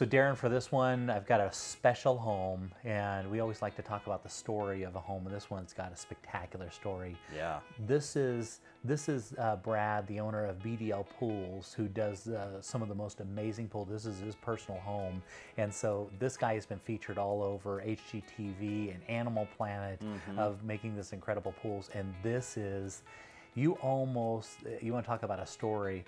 So Darren, for this one, I've got a special home, and we always like to talk about the story of a home, and this one's got a spectacular story. Yeah. This is Brad, the owner of BDL Pools, who does some of the most amazing pools. This is his personal home, and so this guy has been featured all over HGTV and Animal Planet of making this incredible pools. And this is, you want to talk about a story.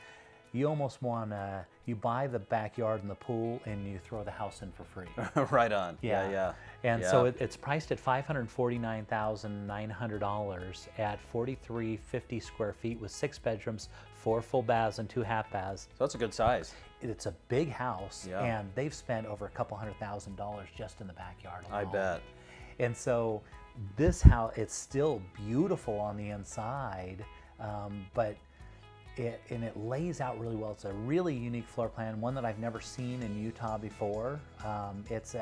You almost want to, you buy the backyard and the pool and you throw the house in for free. Right on. Yeah. And so it's priced at $549,900 at 4,350 square feet with 6 bedrooms, 4 full baths and 2 half baths. So that's a good size. It's a big house, Yeah. and they've spent over a couple $100,000 just in the backyard alone. I bet. And so this house, it's still beautiful on the inside, but it lays out really well. It's a really unique floor plan, one that I've never seen in Utah before. And it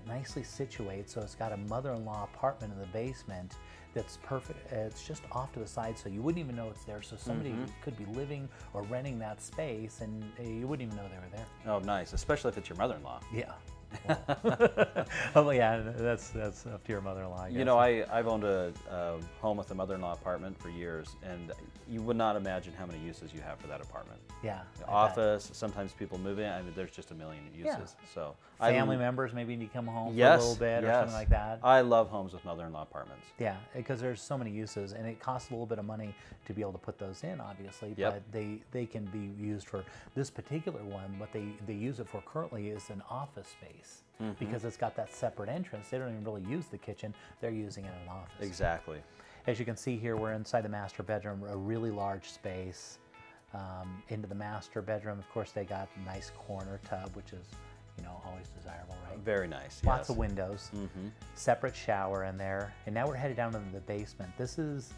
nicely situates, so it's got a mother-in-law apartment in the basement that's perfect. It's just off to the side, so you wouldn't even know it's there. So somebody could be living or renting that space, and you wouldn't even know they were there. Oh, nice, especially if it's your mother-in-law. Yeah. Oh yeah, that's up to your mother-in-law. You know, I've owned a home with a mother-in-law apartment for years, and you would not imagine how many uses you have for that apartment. Yeah. The office, sometimes people move in. I mean, there's just a million uses. Yeah. So Family members maybe need to come home for a yes, little bit or yes. something like that. I love homes with mother-in-law apartments. Yeah, because there's so many uses, and it costs a little bit of money to be able to put those in, obviously. Yep. But they can be used for this particular one. What they use it for currently is an office space. Because it's got that separate entrance. They don't even really use the kitchen. They're using it as an office. Exactly. As you can see here, we're inside the master bedroom, a really large space. Into the master bedroom, of course, they got a nice corner tub, which is, you know, always desirable, right? Very nice. Lots yes. of windows, separate shower in there, and now we're headed down into the basement. This is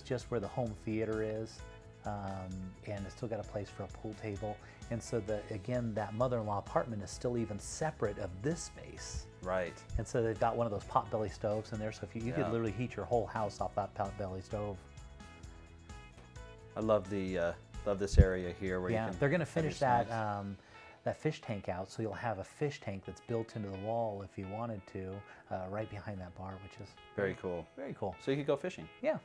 just where the home theater is, and it's still got a place for a pool table. And so again, that mother-in-law apartment is still even separate of this space. Right. And so they've got one of those pot-belly stoves in there, so if you could literally heat your whole house off that pot-belly stove. I love this area here where you can. They're going to finish that snacks. that fish tank out, so you'll have a fish tank that's built into the wall if you wanted to, right behind that bar, which is Very cool. Very cool. So you could go fishing. Yeah.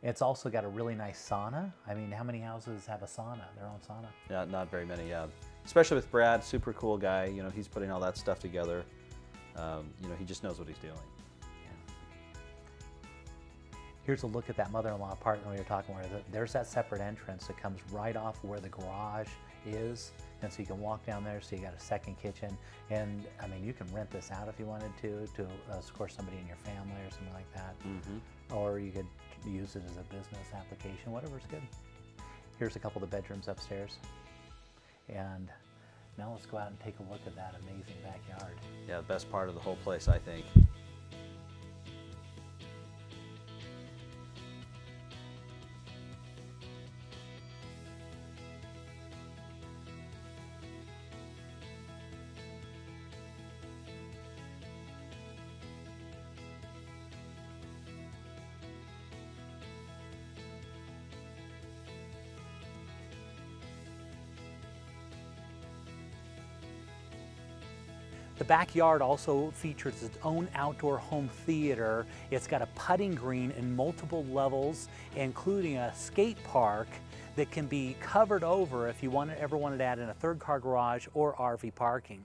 It's also got a really nice sauna. I mean, how many houses have a sauna, their own sauna? Yeah, not very many. Yeah, especially with Brad, super cool guy. You know, he's putting all that stuff together. You know, he just knows what he's doing. Here's a look at that mother-in-law apartment we were talking about. There's that separate entrance that comes right off where the garage is, and so you can walk down there. So you got a second kitchen, and I mean, you can rent this out if you wanted to of course, somebody in your family or something like that, or you could use it as a business application. Whatever's good. Here's a couple of the bedrooms upstairs, and now let's go out and take a look at that amazing backyard. Yeah, the best part of the whole place, I think. The backyard also features its own outdoor home theater. It's got a putting green in multiple levels, including a skate park that can be covered over if you ever wanted to add in a third car garage or RV parking.